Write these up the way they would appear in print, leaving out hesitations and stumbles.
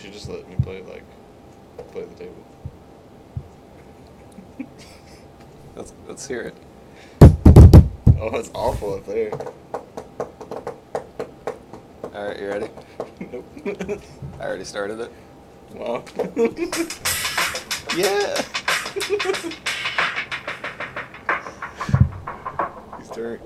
should just let me play the table. Let's hear it. Oh, it's awful up there. All right, you ready? Nope. I already started it. Wow. Yeah. He's turning.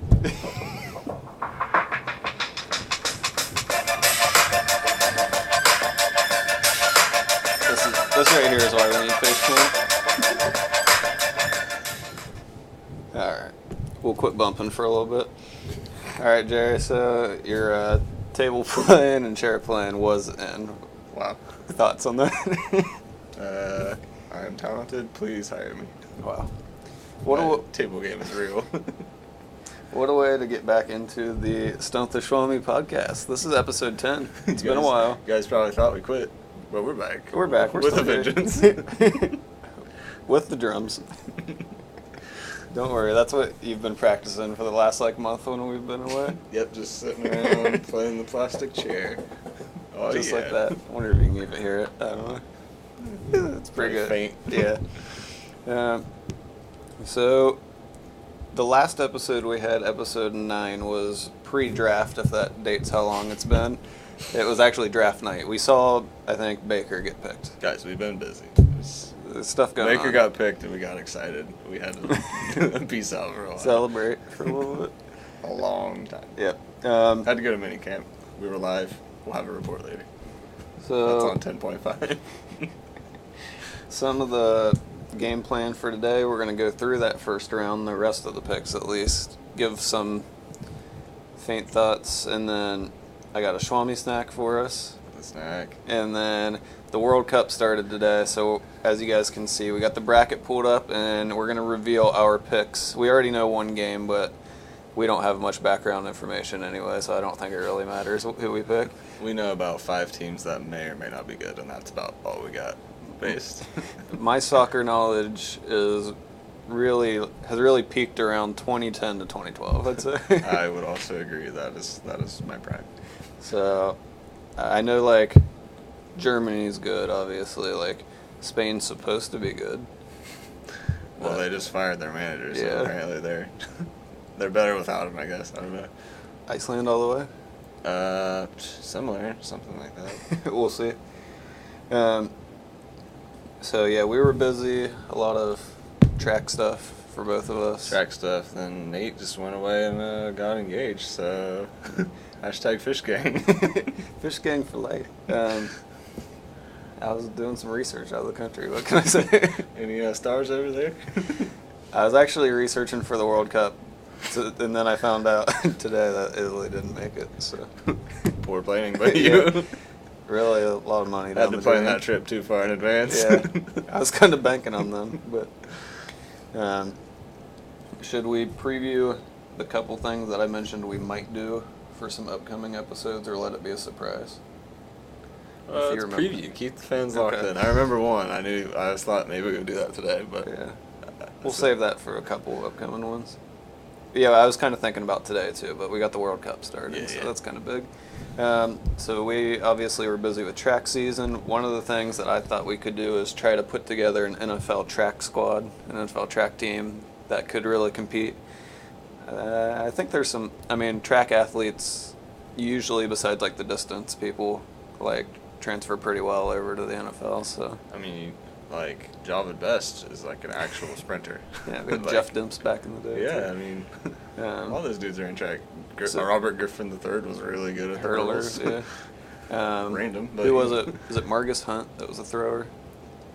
This right here is why we need face cam. All right, we'll quit bumping for a little bit. All right, Jerry. So your table plan and chair plan was in. Wow. Thoughts on that? I am talented. Please hire me. Wow. Table game is real. What a way to get back into the Stump The Schwammy podcast. This is episode 10. It's been a while. You guys probably thought we quit, but we're back. We're back. We're with still a vengeance. With the drums. Don't worry, that's what you've been practicing for the last month when we've been away. Yep, just sitting around playing the plastic chair. Oh, just yeah. like that. I wonder if you can even hear it. I don't know. It's pretty good. Faint. Yeah. So, the last episode we had, episode 9, was pre-draft, if that dates how long it's been. It was actually draft night. We saw, I think, Baker get picked. Guys, we've been busy. There's stuff going on. Baker got picked and we got excited. We had to peace out for a while. Celebrate for a little bit. A long time. Yep. Had to go to minicamp. We were live. We'll have a report later. So that's on 10.5. Some of the game plan for today, we're going to go through that first round, the rest of the picks at least, give some faint thoughts, and then I got a Schwammy snack for us. The snack. And then the World Cup started today, so as you guys can see, we got the bracket pulled up, and we're going to reveal our picks. We already know one game, but we don't have much background information anyway, so I don't think it really matters who we pick. We know about 5 teams that may or may not be good, and that's about all we got based. My soccer knowledge has really peaked around 2010 to 2012, I'd say. I would also agree that is my prime. So I know Germany's good, obviously. Spain's supposed to be good. Well, they just fired their manager, so Yeah. apparently they're better without him, I guess. I don't know. Iceland all the way? Similar, something like that. We'll see. So yeah, we were busy. A lot of track stuff for both of us. Track stuff. Then Nate just went away and got engaged. So hashtag fish gang. Fish gang for life. I was doing some research out of the country. What can I say? Any stars over there? I was actually researching for the World Cup, and then I found out today that Italy didn't make it. So poor planning by you. Yeah. Really, a lot of money. Had to plan that trip too far in advance. Yeah, I was kind of banking on them, but should we preview the couple things that I mentioned we might do for some upcoming episodes, or let it be a surprise? Let's preview. Keep the fans locked in. I remember one. I just thought maybe we would do that today, but yeah, we'll save that for a couple of upcoming ones. Yeah, I was kind of thinking about today too, but we got the World Cup started, so that's kind of big. So we obviously were busy with track season. One of the things that I thought we could do is try to put together an NFL track squad, an NFL track team that could really compete. I think there's some, track athletes usually, besides the distance people, transfer pretty well over to the NFL, so. Javid Best is an actual sprinter. Yeah, we had Jeff Dimps back in the day. Yeah, all those dudes are in track. Robert Griffin III was really good at hurlers. Yeah. Random. But who was it? Was it Margus Hunt that was a thrower?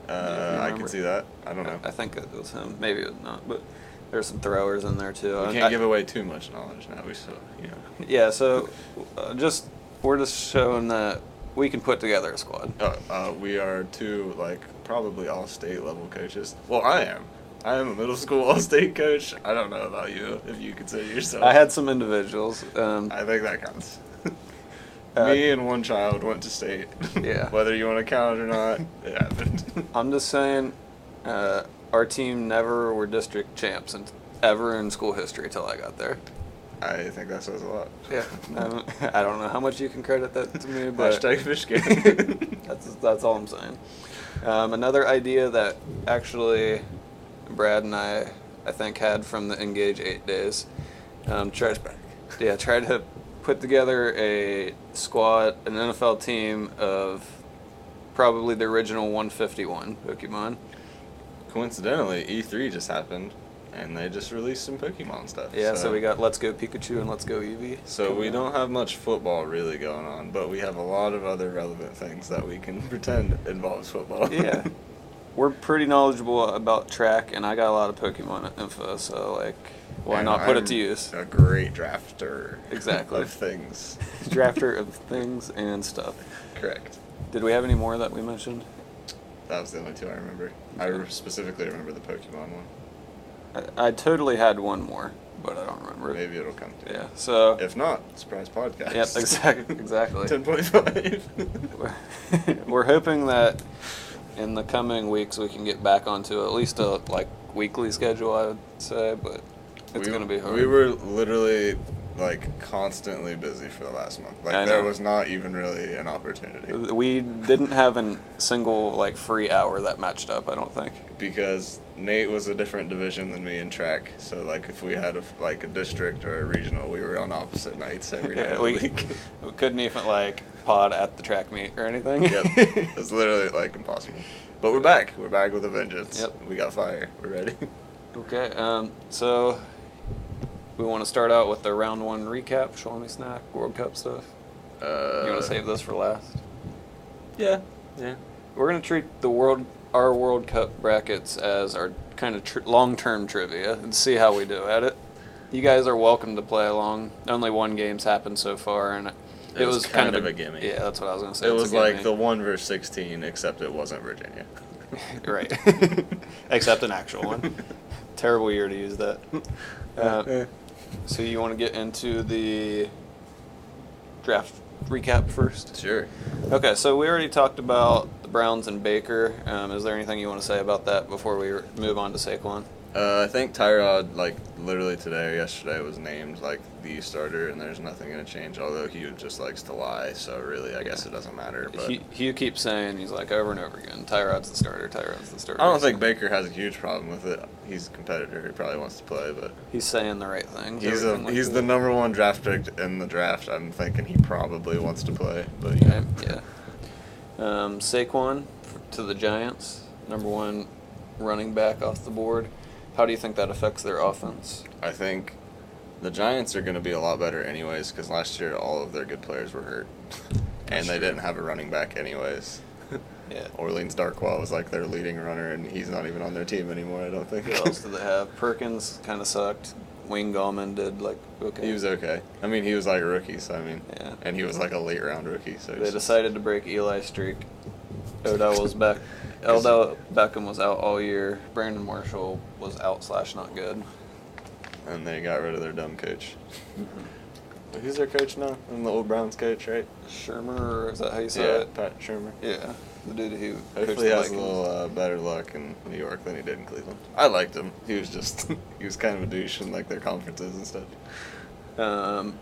I can see that. I don't know. I think it was him. Maybe it was not, but there's some throwers in there too. We can't give away too much knowledge now. We still, Yeah, so we're just showing that we can put together a squad. We are 2 probably all-state level coaches. Well, I am. I am a middle school all-state coach. I don't know about you, if you consider yourself. I had some individuals. I think that counts. Me and one child went to state. Yeah. Whether you want to count it or not, it happened. I'm just saying, our team never were district champs ever in school history till I got there. I think that says a lot. Yeah. I don't know how much you can credit that to me, but Hashtag fish game. That's all I'm saying. Another idea that actually Brad and I think, had from the Engage 8 days. Try to put together a squad, an NFL team of probably the original 151 Pokemon. Coincidentally, E3 just happened, and they just released some Pokemon stuff. Yeah, so we got Let's Go Pikachu and Let's Go Eevee. So we don't have much football really going on, but we have a lot of other relevant things that we can pretend involves football. Yeah. We're pretty knowledgeable about track, and I got a lot of Pokemon info, so, like, why not put it to use? A great drafter. Exactly. Of things. Drafter of things and stuff. Correct. Did we have any more that we mentioned? That was the only two I remember. Okay. I specifically remember the Pokemon one. I totally had one more, but I don't remember. Maybe it'll come to Yeah, so... If not, surprise podcast. Yep, exactly. 10.5. We're hoping that in the coming weeks we can get back onto at least a, like, weekly schedule, I would say, but it's going to be hard. We were literally, like, constantly busy for the last month. Like, there was not even really an opportunity. We didn't have a single, like, free hour that matched up, I don't think. Because Nate was a different division than me in track, so, like, if we had, a district or a regional, we were on opposite nights every day of the week. We couldn't even, like, pod at the track meet or anything. Yep. It was literally, like, impossible. But we're back. We're back with a vengeance. Yep. We got fire. We're ready. Okay, so we want to start out with the round one recap, Schwammy Snack, World Cup stuff. You want to save this for last? Yeah. We're going to treat our World Cup brackets as our kind of long-term trivia and see how we do at it. You guys are welcome to play along. Only one game's happened so far, and it was kind of a gimme. Yeah, that's what I was going to say. It was like the 1 versus 16, except it wasn't Virginia. Right. Except an actual one. Terrible year to use that. So you want to get into the draft recap first? Sure. Okay, so we already talked about the Browns and Baker. Is there anything you want to say about that before we move on to Saquon? I think Tyrod, like, literally today or yesterday was named, like, the starter, and there's nothing going to change, although Hugh just likes to lie, so really, I guess it doesn't matter. But Hugh keeps saying, he's like, over and over again, Tyrod's the starter. I don't think Baker has a huge problem with it. He's a competitor. He probably wants to play, but... He's saying the right things. He's the number one draft pick in the draft. I'm thinking he probably wants to play, but okay, yeah. Saquon to the Giants, number one running back off the board. How do you think that affects their offense? I think the Giants are going to be a lot better anyways, because last year all of their good players were hurt. And they didn't have a running back anyways. Yeah. Orleans Darkwa was like their leading runner, and he's not even on their team anymore, I don't think. Who else did they have? Perkins kind of sucked. Wayne Gallman did, like, okay. He was okay. I mean, he was like a rookie, so I mean, yeah. And he was like a late round rookie. So they decided to break Eli's streak. Odell was back. Odell Beckham was out all year. Brandon Marshall was out / not good. And they got rid of their dumb coach. Mm-hmm. Who's their coach now? And the old Browns coach, right? Shermer, is that how you say it? Pat Shermer. Yeah, the dude who hopefully he has a little better luck in New York than he did in Cleveland. I liked him. He was just he was kind of a douche in like their conferences and stuff.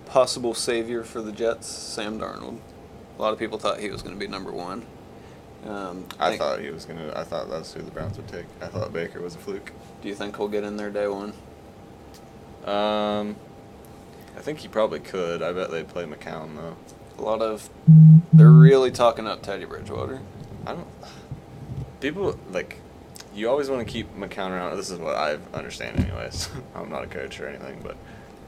Possible savior for the Jets, Sam Darnold. A lot of people thought he was going to be number one. I thought that's who the Browns would take. I thought Baker was a fluke. Do you think he'll get in there day one? I think he probably could. I bet they'd play McCown though. They're really talking up Teddy Bridgewater. People, like, you always want to keep McCown around. This is what I understand anyways. I'm not a coach or anything, but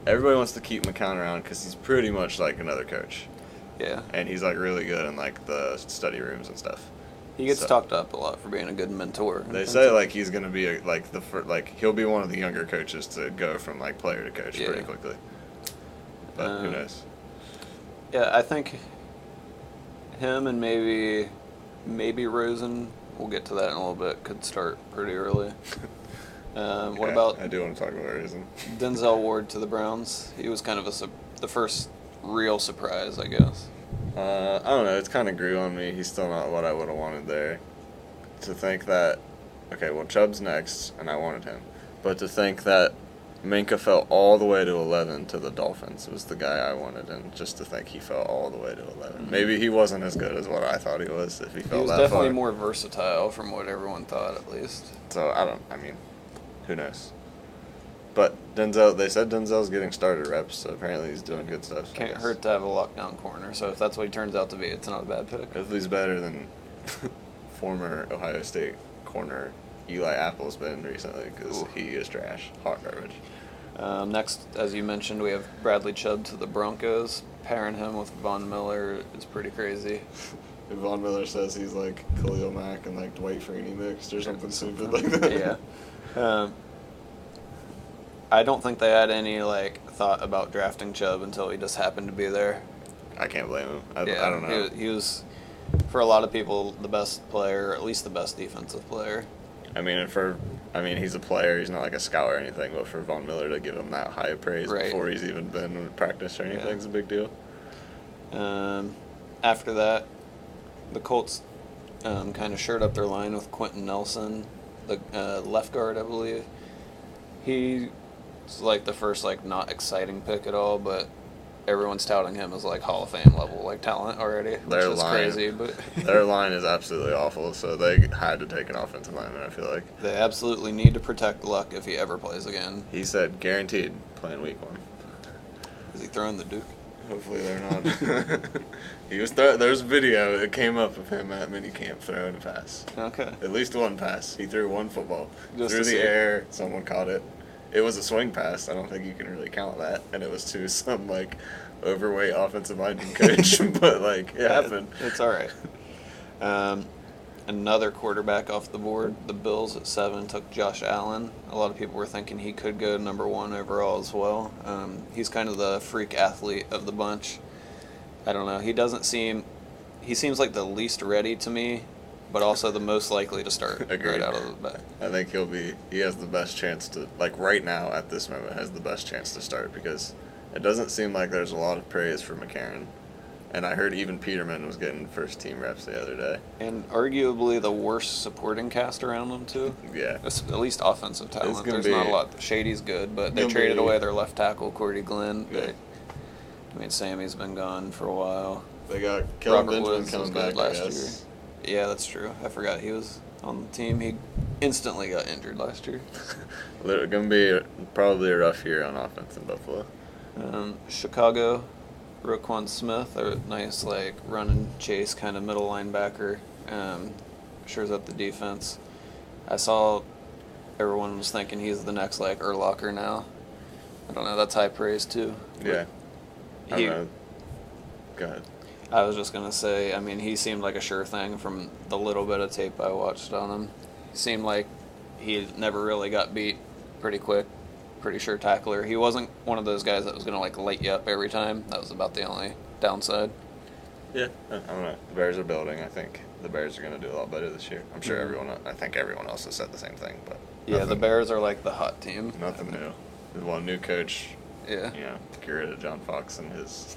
everybody wants to keep McCown around because he's pretty much like another coach. Yeah. And he's like really good in like the study rooms and stuff. He gets talked up a lot for being a good mentor. They say like he's gonna be he'll be one of the younger coaches to go from like player to coach pretty quickly. But who knows? Yeah, I think him and maybe Rosen. We'll get to that in a little bit. Could start pretty early. What about? I do want to talk about Rosen. Denzel Ward to the Browns. He was kind of the first real surprise, I guess. I don't know. It's kind of grew on me. He's still not what I would have wanted there. To think that, okay, well, Chubb's next, and I wanted him. But to think that Minka fell all the way to 11 to the Dolphins. Was the guy I wanted, and just to think he fell all the way to 11. Mm-hmm. Maybe he wasn't as good as what I thought he was if he fell that far. He was definitely more versatile from what everyone thought, at least. So, I mean, who knows? But Denzel, they said Denzel's getting started reps, so apparently he's doing good stuff. Can't hurt to have a lockdown corner, so if that's what he turns out to be, it's not a bad pick. Hopefully he's better than former Ohio State corner Eli Apple's been recently, because he is trash. Hot garbage. Next, as you mentioned, we have Bradley Chubb to the Broncos. Pairing him with Von Miller is pretty crazy. If Von Miller says he's like Khalil Mack and like Dwight Freeney mixed or something stupid like that. Yeah. I don't think they had any like thought about drafting Chubb until he just happened to be there. I can't blame him. I don't know. He was, for a lot of people, the best player, or at least the best defensive player. I mean, he's a player. He's not like a scout or anything. But for Von Miller to give him that high of praise before he's even been in practice or anything is a big deal. After that, the Colts kind of shored up their line with Quentin Nelson, the left guard, I believe. He's like the first like not exciting pick at all, but everyone's touting him as like Hall of Fame level like talent already, which is crazy. But their line is absolutely awful, so they had to take an offensive lineman. I feel like they absolutely need to protect Luck if he ever plays again. He said guaranteed playing week 1. Is he throwing the Duke? Hopefully they're not. He was there's a video that came up of him at minicamp throwing a pass. Okay. At least one pass. He threw one football Just through the air. Someone caught it. It was a swing pass. I don't think you can really count that. And it was to some like overweight offensive lineman coach, but like it happened. It's all right. Another quarterback off the board. The Bills at 7 took Josh Allen. A lot of people were thinking he could go number 1 overall as well. He's kind of the freak athlete of the bunch. I don't know. He seems like the least ready to me, but also the most likely to start right out of the bat. I think he has the best chance to, like right now at this moment, has the best chance to start because it doesn't seem like there's a lot of praise for McCarron. And I heard even Peterman was getting first team reps the other day. And arguably the worst supporting cast around them too. Yeah. At least offensive talent. There's not a lot. Shady's good, but they traded away their left tackle, Cordy Glenn. Yeah. Sammy's been gone for a while. They got Kelvin Robert Benjamin Woods coming back last year. Yeah, that's true. I forgot he was on the team. He instantly got injured last year. It's going to be probably a rough year on offense in Buffalo. Chicago, Roquan Smith, a nice like run and chase kind of middle linebacker. Shores up the defense. I saw everyone was thinking he's the next like Urlacher now. I don't know. That's high praise too. Yeah. I don't know. Go ahead. I was just going to say, he seemed like a sure thing from the little bit of tape I watched on him. He seemed like he never really got beat, pretty quick, pretty sure tackler. He wasn't one of those guys that was going to like light you up every time. That was about the only downside. Yeah, I don't know. The Bears are building. I think the Bears are going to do a lot better this year. I'm sure I think everyone else has said the same thing. But yeah, the Bears are like the hot team. Nothing new. There's one new coach. Yeah. Get rid of John Fox and his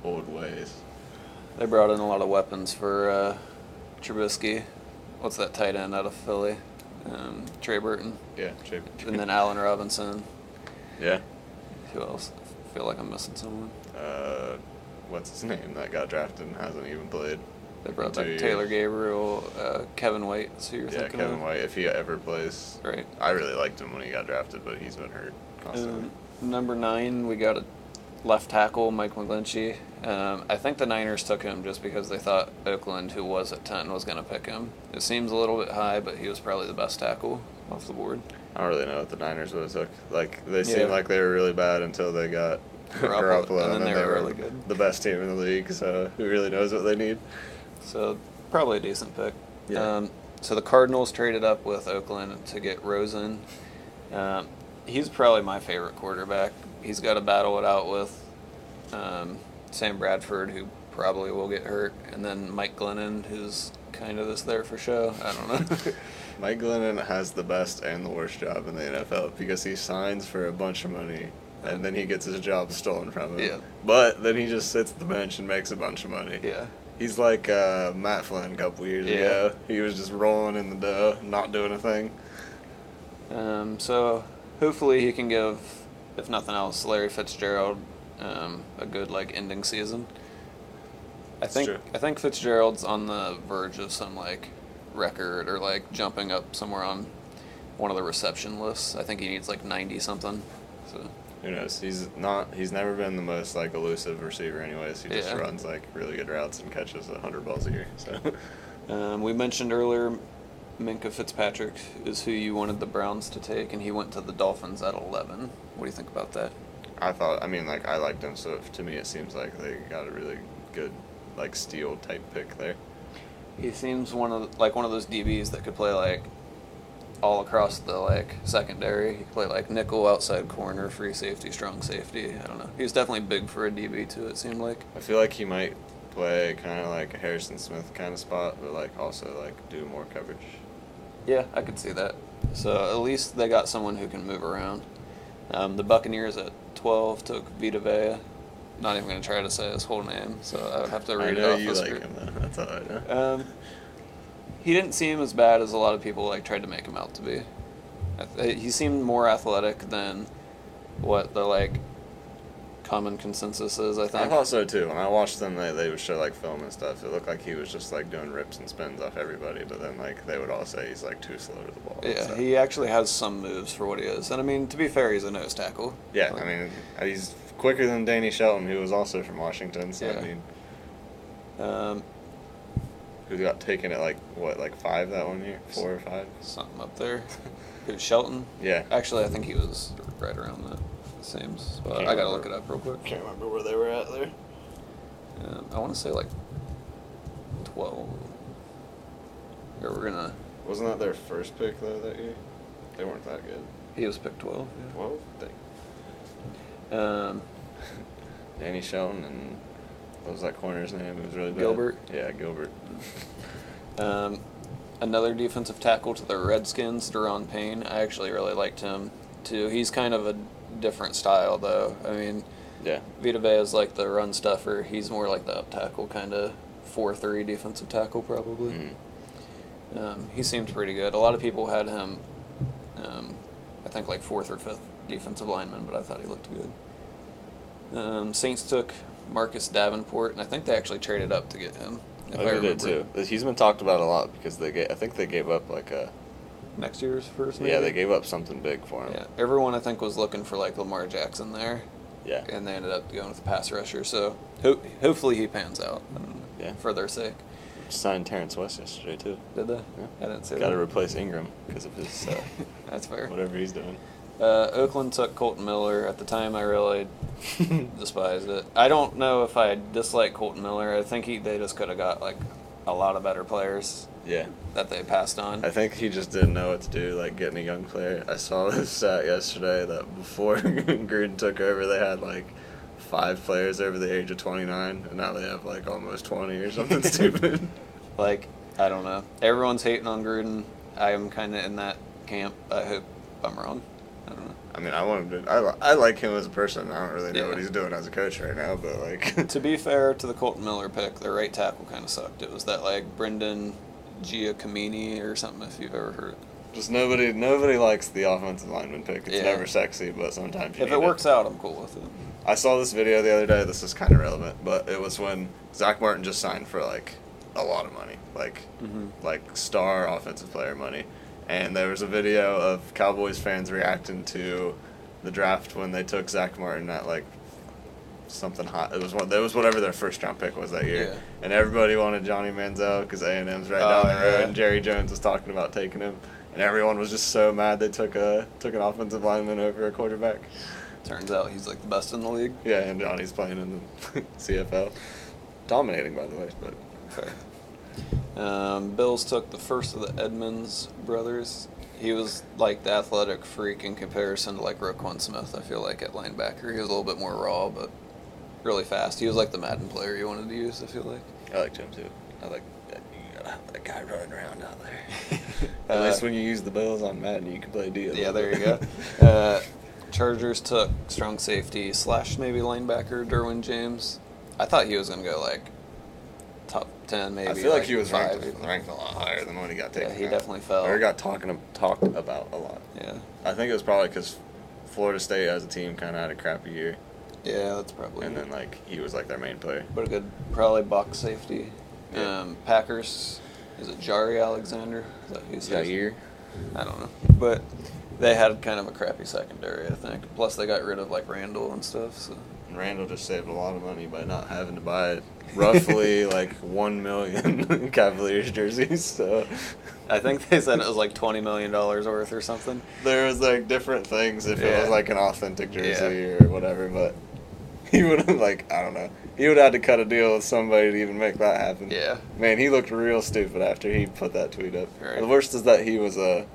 old ways. They brought in a lot of weapons for Trubisky. What's that tight end out of Philly? Trey Burton. Yeah, Trey Burton. And then Allen Robinson. Yeah. Who else? I feel like I'm missing someone. What's his name that got drafted and hasn't even played? They brought back Taylor Gabriel, Kevin White. That's who you're thinking Kevin White, if he ever plays. Right. I really liked him when he got drafted, but he's been hurt constantly. Number 9, we got a left tackle, Mike McGlinchey. I think the Niners took him just because they thought Oakland, who was at 10, was going to pick him. It seems a little bit high, but he was probably the best tackle off the board. I don't really know what the Niners would have took. Like, they seemed like they were really bad until they got Garoppolo, and then they were really good. The best team in the league, so who really knows what they need? So, probably a decent pick. Yeah. So the Cardinals traded up with Oakland to get Rosen. He's probably my favorite quarterback. He's got to battle it out with Sam Bradford, who probably will get hurt, and then Mike Glennon, who's kind of just there for show. I don't know. Mike Glennon has the best and the worst job in the NFL because he signs for a bunch of money, and then he gets his job stolen from him. Yeah. But then he just sits at the bench and makes a bunch of money. Yeah. He's like Matt Flynn a couple years ago. He was just rolling in the dough, not doing a thing. So hopefully he can give, if nothing else, Larry Fitzgerald a good like ending season. I think Fitzgerald's on the verge of some like record or like jumping up somewhere on one of the reception lists. I think he needs like 90 something. So who knows? He's never been the most like elusive receiver anyways. He just runs like really good routes and catches 100 balls a year. So we mentioned earlier Minkah Fitzpatrick is who you wanted the Browns to take, and he went to the Dolphins at 11. What do you think about that? I liked him, so to me it seems like they got a really good like steal type pick there. He seems one of those DBs that could play like all across the like secondary. He could play like nickel, outside corner, free safety, strong safety. I don't know. He was definitely big for a DB too. It seemed like. I feel like he might play kind of like a Harrison Smith kind of spot, but like also like do more coverage. Yeah, I could see that. So at least they got someone who can move around. The Buccaneers at 12 took Vita Vea. Not even going to try to say his whole name, so I would have to read it off. I know you like him, though. That's all I know. He didn't seem as bad as a lot of people like tried to make him out to be. He seemed more athletic than what the like common consensus is, I think. I thought so too. When I watched them, they would show like film and stuff. It looked like he was just like doing rips and spins off everybody, but then like they would all say he's like too slow to the ball. Yeah, he actually has some moves for what he is, and I mean to be fair, he's a nose tackle. Yeah, I mean he's quicker than Danny Shelton, who was also from Washington. So yeah. I mean, who got taken at like 5 that 1 year, 4 or 5, something up there. Who, Shelton? Yeah. Actually, I think he was right around the same spot. I gotta look it up real quick. Can't remember where they were at there. I want to say like 12. Or we're gonna. Wasn't that their first pick though that year? They weren't that good. He was picked 12. Yeah. 12. Danny Shelton and what was that corner's name? It was really bad. Gilbert. Yeah, Gilbert. Another defensive tackle to the Redskins, Deron Payne. I actually really liked him too. He's kind of a different style though. I mean, yeah. Vita Vea is like the run stuffer. He's more like the up tackle, kind of 4-3 defensive tackle probably. He seemed pretty good. A lot of people had him, I think like 4th or 5th defensive lineman, but I thought he looked good. Saints took Marcus Davenport, and I think they actually traded up to get him. I did too. He's been talked about a lot because I think they gave up like a next year's first. Maybe? Yeah, they gave up something big for him. Yeah, everyone I think was looking for like Lamar Jackson there. Yeah, and they ended up going with the pass rusher. So hopefully he pans out. For their sake. Signed Terrence West yesterday too. Did they? Yeah. I didn't see that. Got to replace Ingram because of his. That's fair. Whatever he's doing. Oakland took Colton Miller. At the time, I really despised it. I don't know if I dislike Colton Miller. I think they just could have got like a lot of better players. Yeah. That they passed on. I think he just didn't know what to do, like getting a young player. I saw this stat yesterday that before Gruden took over, they had like 5 players over the age of 29, and now they have like almost 20 or something stupid. Like, I don't know. Everyone's hating on Gruden. I am kind of in that camp. I hope I'm wrong. I don't know. I mean, I like him as a person. I don't really know what he's doing as a coach right now, but like. To be fair to the Colton Miller pick, their right tackle kind of sucked. It was that like Brendan Giacomini or something, if you've ever heard it. Just nobody likes the offensive lineman pick. It's never sexy, but sometimes if it works out, I'm cool with it. I saw this video the other day. This is kind of relevant, but it was when Zach Martin just signed for like a lot of money, like star offensive player money. And there was a video of Cowboys fans reacting to the draft when they took Zach Martin at like something hot. It was whatever their first round pick was that year, and everybody wanted Johnny Manziel because A&M's right down the road. And Jerry Jones was talking about taking him, and everyone was just so mad they took an offensive lineman over a quarterback. Turns out he's like the best in the league. Yeah, and Johnny's playing in the CFL, dominating by the way. But okay. Bills took the first of the Edmonds brothers. He was like the athletic freak in comparison to like Roquan Smith, I feel like, at linebacker. He was a little bit more raw, but really fast. He was like the Madden player you wanted to use, I feel like. I liked him too. I like that. You gotta have that guy running around out there. At least when you use the Bills on Madden, you can play D. Yeah, there you go. Chargers took strong safety / maybe linebacker Derwin James. I thought he was going to go like top 10 maybe. I feel like he was 5. ranked a lot higher than when he got taken. Yeah, he definitely fell. Or he got talked about a lot. Yeah. I think it was probably because Florida State as a team kind of had a crappy year, Yeah, that's probably. and then like he was like their main player. But a good, probably box safety. Yeah. Packers, is it Jari Alexander? Is that who he says? Jair. I don't know. But they had kind of a crappy secondary, I think. Plus they got rid of like Randall and stuff. So. And Randall just saved a lot of money by not having to buy roughly like 1 million Cavaliers jerseys. So I think they said it was like $20 million worth or something. there was like different things if it Yeah. was like an authentic jersey or whatever, but he would have like, I don't know. He would have had to cut a deal with somebody to even make that happen. Yeah. Man, he looked real stupid after he put that tweet up. Right. The worst is that he was a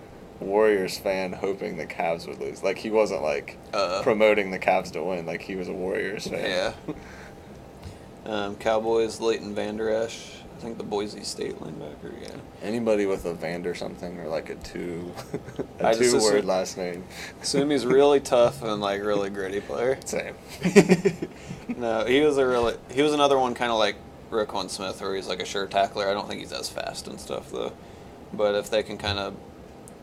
Warriors fan hoping the Cavs would lose. Like he wasn't like promoting the Cavs to win. Like he was a Warriors fan. Yeah. Cowboys, Leighton Vander Esch. I think the Boise State linebacker, yeah. Anybody with a Vander something or like a I just two-word assume- last name. Assume he's really tough and like really gritty player. Same. No, he was another one kind of like Roquan Smith, where he's like a sure tackler. I don't think he's as fast and stuff though. But if they can kind of,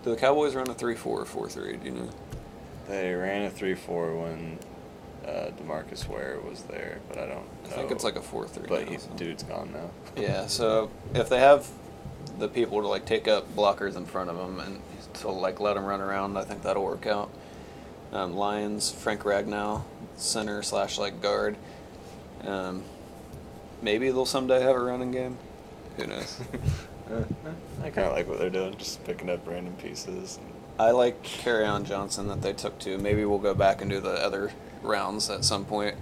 do the Cowboys run a 3-4 or 4-3? Do you know? They ran a 3-4 when DeMarcus Ware was there, but I don't know. I think it's like a 4-3. But now, so. dude's gone now. Yeah, so if they have the people to like take up blockers in front of them and to like let them run around, I think that'll work out. Lions, Frank Ragnow, center / like guard. Maybe they'll someday have a running game. Who knows? I kind of like what they're doing, just picking up random pieces. I like Kerryon Johnson that they took to. Maybe we'll go back and do the other rounds at some point.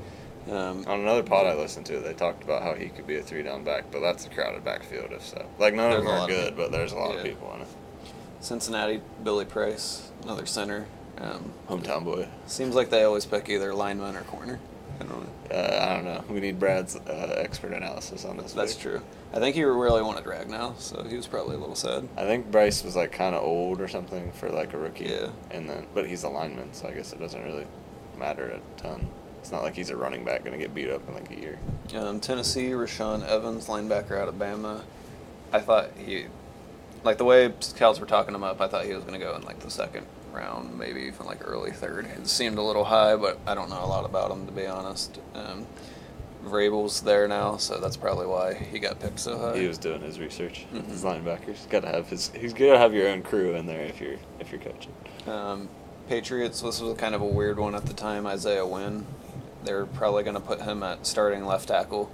On another pod I listened to, they talked about how he could be a 3-down back, but that's a crowded backfield if so. Like, none of them are good, but there's a lot of people in it. Cincinnati, Billy Price, another center. Hometown boy. Seems like they always pick either lineman or corner. I don't know. I don't know. We need Brad's expert analysis on this. That's true. I think he really wanted Ragnow, so he was probably a little sad. I think Bryce was like kind of old or something for like a rookie. Yeah. But he's a lineman, so I guess it doesn't really matter a ton. It's not like he's a running back going to get beat up in like a year. Tennessee, Rashawn Evans, linebacker out of Bama. I thought like the way scouts were talking him up, I thought he was going to go in like the second round, maybe even like early third. It seemed a little high, but I don't know a lot about him, to be honest. Vrabel's there now, so that's probably why he got picked so high. He was doing his research. Mm-hmm. His linebackers. He's got to have your own crew in there if you're coaching. Patriots, this was kind of a weird one at the time. Isaiah Wynn, they're probably going to put him at starting left tackle.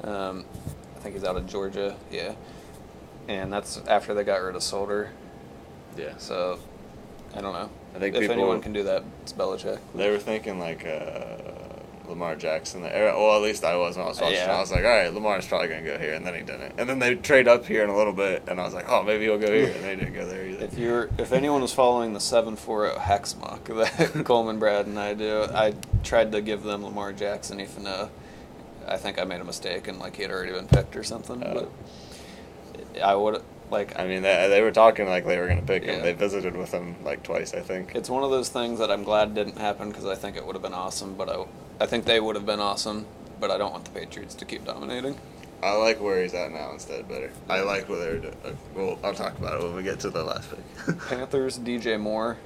I think he's out of Georgia, yeah. And that's after they got rid of Solder. Yeah. So, I don't know. I think if anyone can do that, it's Belichick. They were thinking like Lamar Jackson. Well, at least I was when I was watching. Yeah. I was like, all right, Lamar's probably going to go here, and then he didn't. And then they trade up here in a little bit, and I was like, oh, maybe he'll go here, and they didn't go there either. If anyone was following the 740 Hex mock that Coleman, Brad, and I do, I tried to give them Lamar Jackson, even though I think I made a mistake and like he had already been picked or something. But I would like. I mean, they were talking like they were going to pick him. Yeah. They visited with him like twice, I think. It's one of those things that I'm glad didn't happen because I think it would have been awesome. But I think they would have been awesome. But I don't want the Patriots to keep dominating. I like where he's at now instead better. I like what they're doing. Well, I'll talk about it when we get to the last pick. Panthers, DJ Moore.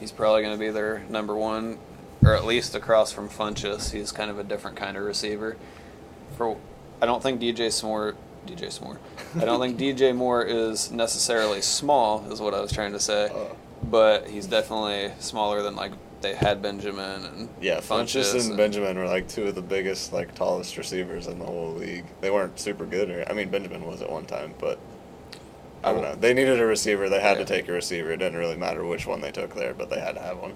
He's probably going to be their number one, or at least across from Funchess. He's kind of a different kind of receiver. I don't think DJ Moore is necessarily small, is what I was trying to say. But he's definitely smaller than like they had Benjamin and Funchess and Benjamin were like two of the biggest, like tallest receivers in the whole league. They weren't super good, Benjamin was at one time, but I don't know. They needed a receiver. They had to take a receiver. It didn't really matter which one they took there, but they had to have one.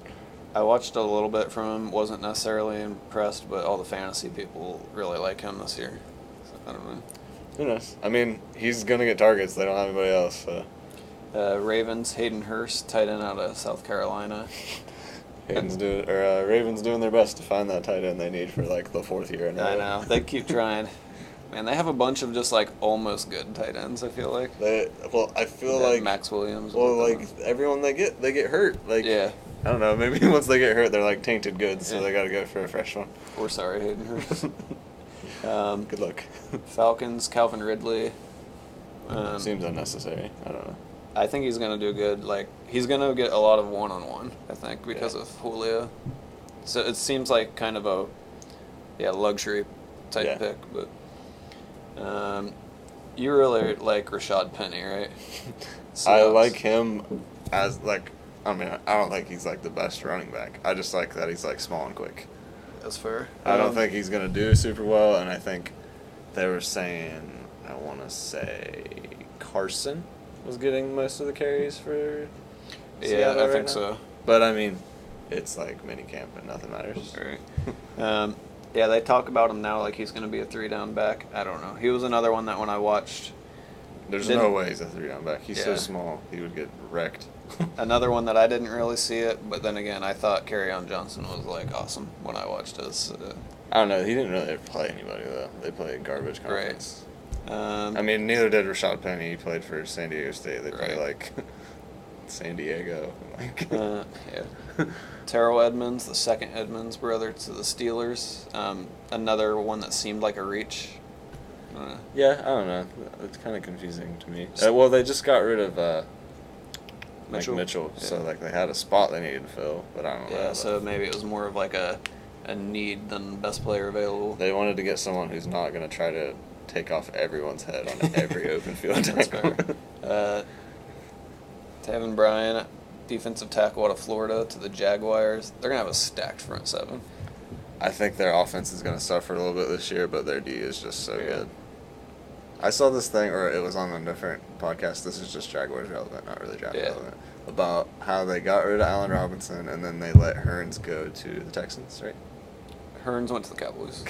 I watched a little bit from him. Wasn't necessarily impressed, but all the fantasy people really like him this year. So, I don't know. Who knows? I mean, he's gonna get targets. They don't have anybody else. So. Ravens, Hayden Hurst, tight end out of South Carolina. Ravens doing their best to find that tight end they need for like the fourth year in a row. I know. They keep trying. Man, they have a bunch of just like almost good tight ends, I feel like. I feel like Max Williams. Well, like everyone they get hurt. Like yeah. I don't know. Maybe once they get hurt, they're like tainted goods, so they got to go for a fresh one. We're sorry, Hayden Hurst. Good luck. Falcons, Calvin Ridley. Seems unnecessary. I don't know. I think he's going to do good. Like, he's going to get a lot of one-on-one, I think, because of Julio. So it seems like kind of a luxury type pick. But you really like Rashad Penny, right? So I like him as, like, I mean, I don't think he's, like, the best running back. I just like that he's, like, small and quick. That's fair. I don't think he's going to do super well, and I think they were saying, I want to say Carson was getting most of the carries for Seattle I think now. so. But, I mean, it's like minicamp and nothing matters. Right. They talk about him now like he's going to be a 3-down back. I don't know. He was another one that when I watched... There's no way he's a 3-down back. He's so small, he would get wrecked. Another one that I didn't really see it, but then again, I thought Kerryon Johnson was, like, awesome when I watched his... I don't know. He didn't really play anybody, though. They played garbage conference. Right. I mean, neither did Rashad Penny. He played for San Diego State. They play, like, San Diego. Like, Terrell Edmonds, the second Edmonds brother to the Steelers. Another one that seemed like a reach. Yeah, I don't know. It's kind of confusing to me. Well, they just got rid of Mitchell, so like they had a spot they needed to fill, but I don't know. Yeah, so maybe it was more of like a need than best player available. They wanted to get someone who's not going to try to take off everyone's head on every open field. That's fair. Taven Bryan, defensive tackle out of Florida to the Jaguars. They're going to have a stacked front seven. I think their offense is going to suffer a little bit this year, but their D is just so good. I saw this thing, or it was on a different podcast. This is just Jaguars relevant, not really Jaguars relevant. About how they got rid of Allen Robinson and then they let Hearns go to the Texans, right? Hearns went to the Cowboys.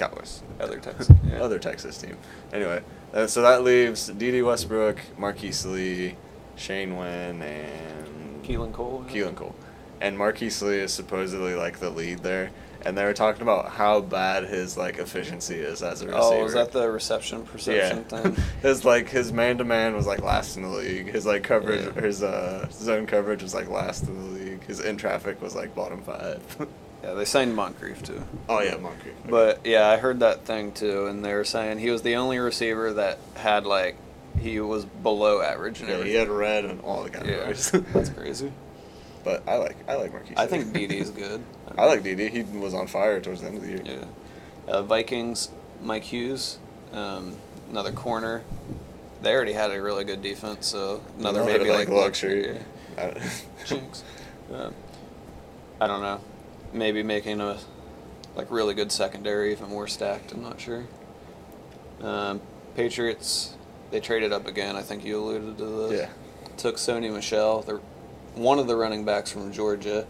Other Texas. Other Texas team. Anyway, so that leaves D.D. Westbrook, Marquise Lee, Shane Wynn, and Keelan Cole. And Marquise Lee is supposedly like the lead there. And they were talking about how bad his like efficiency is as a receiver. Oh, was that the reception perception thing? his man-to-man was like last in the league. His like coverage, his zone coverage was like last in the league. His in traffic was like bottom 5. Yeah, they signed Moncrief too. Oh yeah, Moncrief. Okay. But yeah, I heard that thing too, and they were saying he was the only receiver that had like he was below average and everything. He had red and all the categories. Yeah, that's crazy. But I like Marquise. I think DD's good. I like DD. He was on fire towards the end of the year. Yeah. Vikings, Mike Hughes, another corner. They already had a really good defense, so another maybe like luxury. Jinx. I don't know. Maybe making a like really good secondary even more stacked. I'm not sure. Patriots, they traded up again. I think you alluded to this. Yeah. Took Sony Michel. They're one of the running backs from Georgia.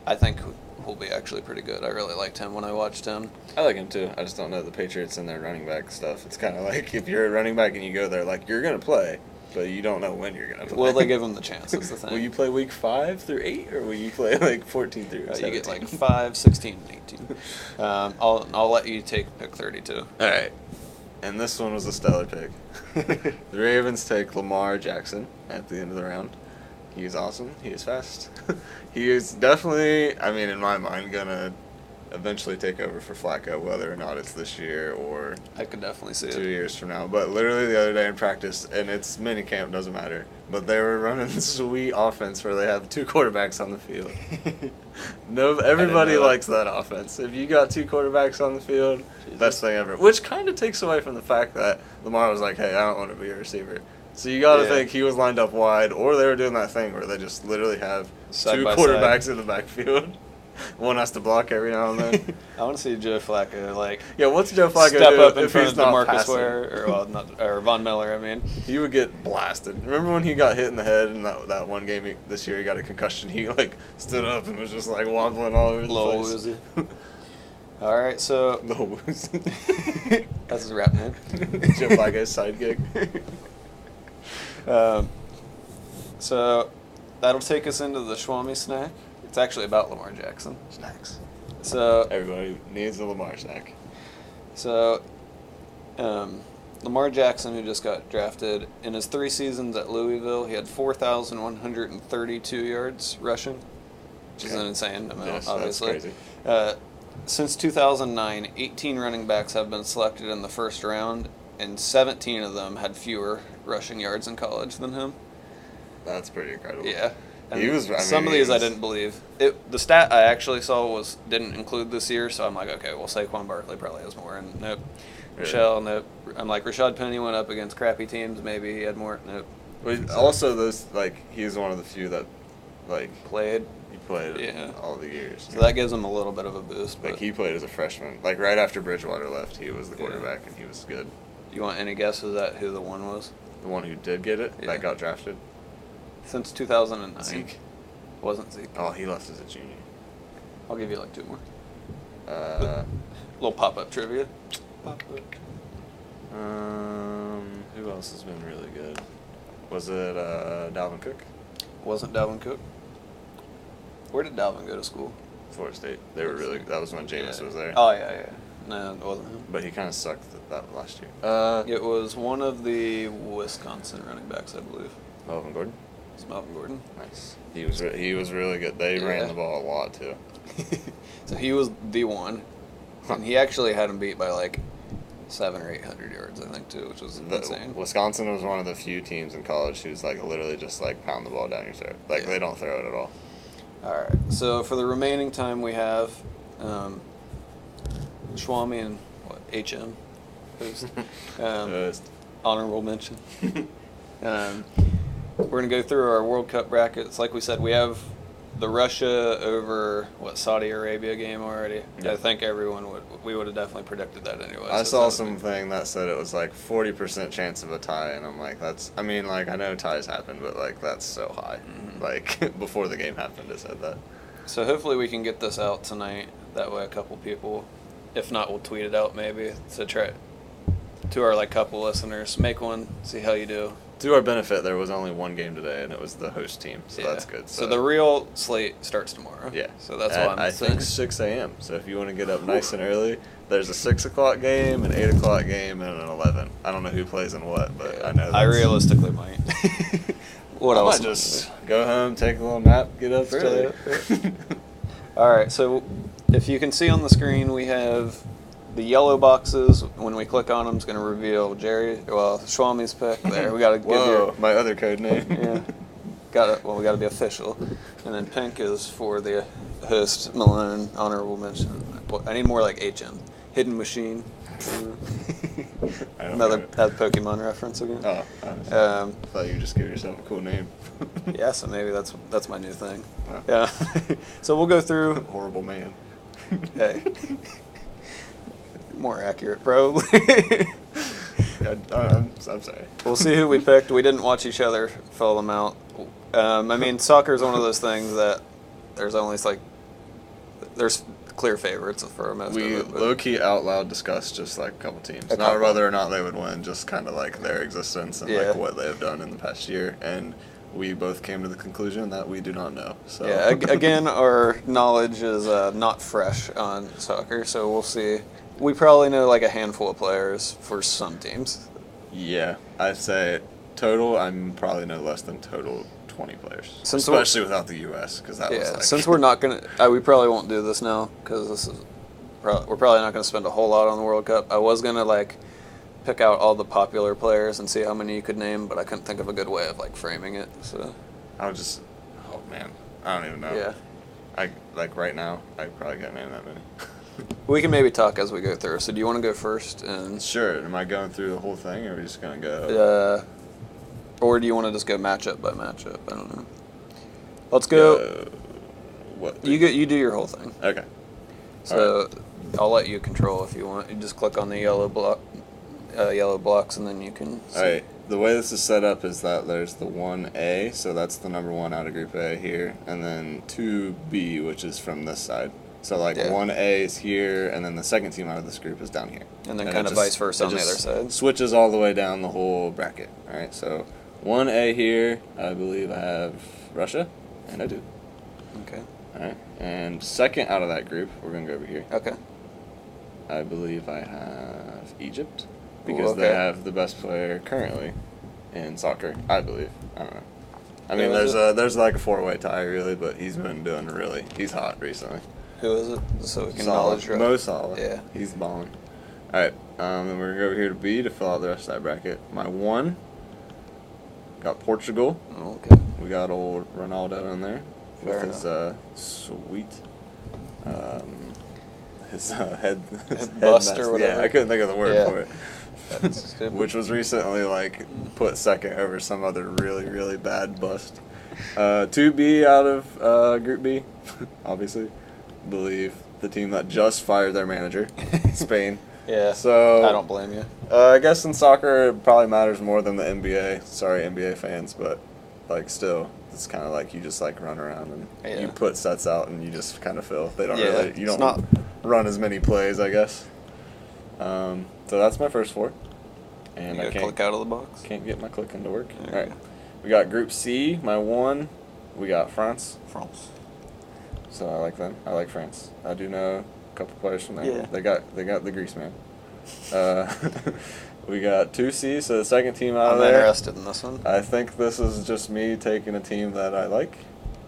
I think will be actually pretty good. I really liked him when I watched him. I like him too. I just don't know the Patriots and their running back stuff. It's kind of like if you're a running back and you go there, like you're going to play, but you don't know when you're going to play. Will they give him the chance? That's the thing. Will you play week 5 through 8 or will you play like 14 through 17? You get like 5, 16, and 18. I'll let you take pick 32. All right. And this one was a stellar pick. The Ravens take Lamar Jackson at the end of the round. He is awesome. He is fast. He is definitely, I mean, in my mind, going to eventually take over for Flacco, whether or not it's this year or I could definitely see 2 years from now. But literally the other day in practice, and it's mini camp, doesn't matter, but they were running this sweet offense where they have 2 quarterbacks on the field. Everybody likes that offense. If you got 2 quarterbacks on the field, best thing ever. Which kind of takes away from the fact that Lamar was like, hey, I don't want to be a receiver. So you got to think he was lined up wide, or they were doing that thing where they just literally have side 2 by quarterbacks side in the backfield. One has to block every now and then. I want to see Joe Flacco what's Joe Flacco step do up in if front he's of not DeMarcus passing? Ware or Von Miller. I mean, he would get blasted. Remember when he got hit in the head in that one game this year? He got a concussion. He like stood up and was just like wobbling all over the place. Woozy. All right, so Lil Woozy. That's his rap name. Joe Flacco's side gig. So that'll take us into the Schwammy snack. It's actually about Lamar Jackson. Snacks. So Everybody needs a Lamar snack. So Lamar Jackson, who just got drafted, in his 3 seasons at Louisville, he had 4,132 yards rushing, which is an insane amount, obviously. That's crazy. Since 2009, 18 running backs have been selected in the first round, and 17 of them had fewer rushing yards in college than him. That's pretty incredible. Yeah. And He was. some of these I didn't believe. The stat I actually saw didn't include this year, so I'm like, okay, well, Saquon Barkley probably has more. And nope. Michelle, nope. I'm like, Rashad Penny went up against crappy teams. Maybe he had more. Nope. But also, he's one of the few that, played. He played all the years. So that gives him a little bit of a boost. Like, he played as a freshman. Like, right after Bridgewater left, he was the quarterback, and he was good. You want any guesses at who the one was? The one who did get it? That got drafted? Since 2009. Zeke. Wasn't Zeke. Oh, he left as a junior. I'll give you like two more. Little pop-up trivia. Who else has been really good? Was it Dalvin Cook? Wasn't Dalvin Cook. Where did Dalvin go to school? Florida State. They were really. That was when Jameis was there. Oh yeah. No, it wasn't him. But he kind of sucked that last year. It was one of the Wisconsin running backs, I believe. Melvin Gordon. It's Melvin Gordon. Nice. He was really good. They ran the ball a lot too. So he was the one, and he actually had him beat by like 700 or 800 yards, I think, too, which was insane. Wisconsin was one of the few teams in college who's literally just pound the ball down your throat. They don't throw it at all. All right. So for the remaining time, we have Schwammy and HM, host. Honorable mention. We're gonna go through our World Cup brackets. Like we said, we have the Russia over Saudi Arabia game already. Yeah. I think we would have definitely predicted that anyway. I saw something that said it was 40% chance of a tie, and I'm like, I know ties happen, but that's so high. Mm-hmm. Before the game happened, it said that. So hopefully we can get this out tonight. That way a couple people, if not, we'll tweet it out maybe. So try to our couple listeners, make one, see how you do. To our benefit, there was only one game today, and it was the host team, so that's good. So the real slate starts tomorrow. Yeah. So that's why I think 6 a.m. So if you want to get up nice and early, there's a 6 o'clock game, an 8 o'clock game, and an 11. I don't know who plays in what, but I know. I realistically might. What else? I might just go home, take a little nap, get up early. All right. So if you can see on the screen, we have the yellow boxes. When we click on them, it's going to reveal Schwammy's pick. There, we got to give my other code name. Yeah, we got to be official. And then pink is for the host Malone honorable mention. I need more HM, Hidden Machine. Another Pokemon reference again. Oh, I thought you just gave yourself a cool name. Yeah, so maybe that's my new thing. Oh. Yeah. So we'll go through. Horrible man. Hey. More accurate, probably. I'm sorry. We'll see who we picked. We didn't watch each other fill them out. Soccer is one of those things that there's only there's clear favorites for most of it. We low-key out loud discussed just a couple teams. Not whether or not they would win, just kind of their existence and what they have done in the past year. And we both came to the conclusion that we do not know. So yeah, again, our knowledge is not fresh on soccer, so we'll see. We probably know a handful of players for some teams. Yeah, I'd say total, I'm probably no less than total 20 players, especially without the U.S. because that was Since we're not gonna, we probably won't do this now because we're probably not gonna spend a whole lot on the World Cup. I was gonna pick out all the popular players and see how many you could name, but I couldn't think of a good way of framing it. So I was just, oh man, I don't even know. Yeah, I right now I probably can't name that many. We can maybe talk as we go through. So do you want to go first? And sure. Am I going through the whole thing, or are we just gonna go? Or do you want to just go matchup by matchup? I don't know. Let's go. What? You do your whole thing. Okay. So right. I'll let you control if you want. You just click on the yellow blocks, and then you can see. All right. The way this is set up is that there's the 1A, so that's the number 1 out of Group A here, and then 2B, which is from this side. So 1A is here, and then the second team out of this group is down here. And then kind of vice versa on the other side. Switches all the way down the whole bracket. All right, so 1A here, I believe I have Russia, and I do. Okay. All right, and second out of that group, we're going to go over here. Okay. I believe I have Egypt, because they have the best player currently in soccer, I believe. I don't know. I mean, there's a 4-way tie, really, but he's been doing he's hot recently. Who is it? So we can knowledge Mo Salah. Yeah. He's balling. All right. And we're going to go over here to B to fill out the rest of that bracket. My 1 got Portugal. Okay. We got old Ronaldo in there Fair with his sweet his head bust mask. or whatever. Yeah, I couldn't think of the word for it. That's stupid. Which was recently like put second over some other really, really bad bust. 2B out of Group B, obviously. Believe the team that just fired their manager, Spain. Yeah. So I don't blame you. I guess in soccer it probably matters more than the NBA. Sorry, NBA fans, but like still, it's kind of like you just like run around and you put sets out and you just kind of feel they don't really you don't run as many plays, I guess. So that's my first four. And I can't click out of the box. Can't get my clicking to work. All right, we got Group C. My one, we got France. So I like them. I like France. I do know a couple players from there. Yeah. They got the Grease man. We got 2C, so the second team out of there. I'm interested in this one. I think this is just me taking a team that I like,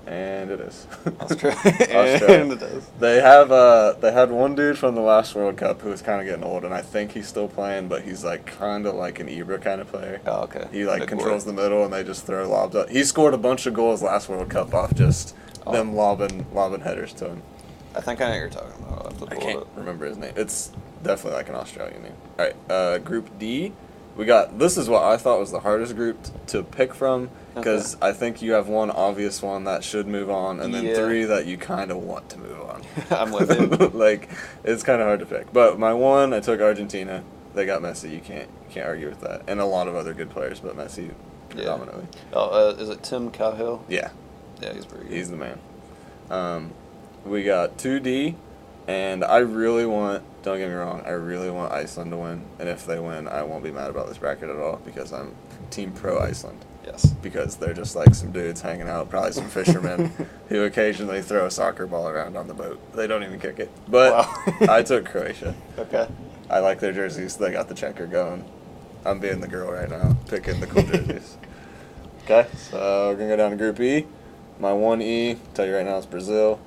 and it is. Australia. Australia. And it is. They had one dude from the last World Cup who was kind of getting old, and I think he's still playing, but he's like kind of like an Ibra kind of player. Oh, okay. He like controls the middle, and they just throw lobs up. He scored a bunch of goals last World Cup off just them lobbing headers to him. I think I know what you're talking about. I'll have to I pull can't it up. remember his name. It's definitely like an Australian name. All right, Group D. We got, this is what I thought was the hardest group to pick from, because I think you have one obvious one that should move on, and then three that you kind of want to move on. I'm with you. Like, it's kind of hard to pick. But my one, I took Argentina. They got Messi. You can't argue with that. And a lot of other good players, but Messi predominantly. Oh, is it Tim Cahill? Yeah. Yeah, he's pretty good. He's the man. We got 2D, and I really want, don't get me wrong, I really want Iceland to win. And if they win, I won't be mad about this bracket at all, because I'm Team Pro Iceland. Yes. Because they're just like some dudes hanging out, probably some fishermen who occasionally throw a soccer ball around on the boat. They don't even kick it. But I took Croatia. Okay. I like their jerseys. They got the checker going. I'm being the girl right now, picking the cool jerseys. Okay, so we're going to go down to Group E. My 1E, tell you right now, it's Brazil.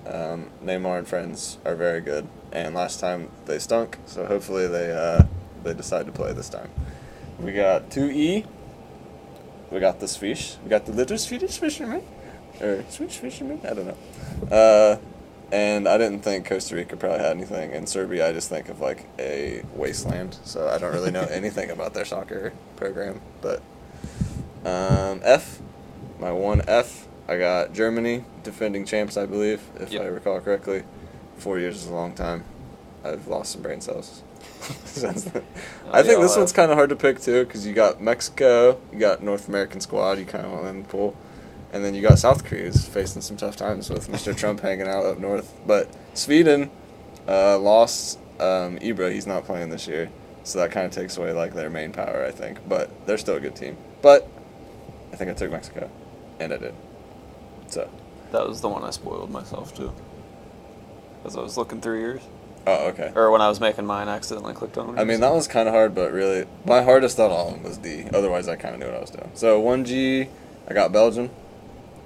Neymar and friends are very good. And last time they stunk, so hopefully they decide to play this time. We got 2E. We got the Swedish. We got the little Swedish fisherman. Or Swedish fisherman? I don't know. And I didn't think Costa Rica probably had anything. And Serbia, I just think of like a wasteland. So I don't really know anything about their soccer program. But F, my 1F, I got Germany, defending champs, I believe, if I recall correctly. 4 years is a long time. I've lost some brain cells. I think this one's kind of hard to pick too, because you got Mexico, you got North American squad, you kind of want them to pull, and then you got South Korea, who's facing some tough times with Mr. Trump hanging out up north. But Sweden lost Ibra, he's not playing this year, so that kind of takes away like their main power, I think. But they're still a good team. But I think I took Mexico, and I did. So that was the one I spoiled myself too, because I was looking through yours. Oh, okay. Or when I was making mine, I accidentally clicked on it. I mean, that was kind of hard, but really, my hardest out of all of them was D. Otherwise, I kind of knew what I was doing. So 1G, I got Belgium.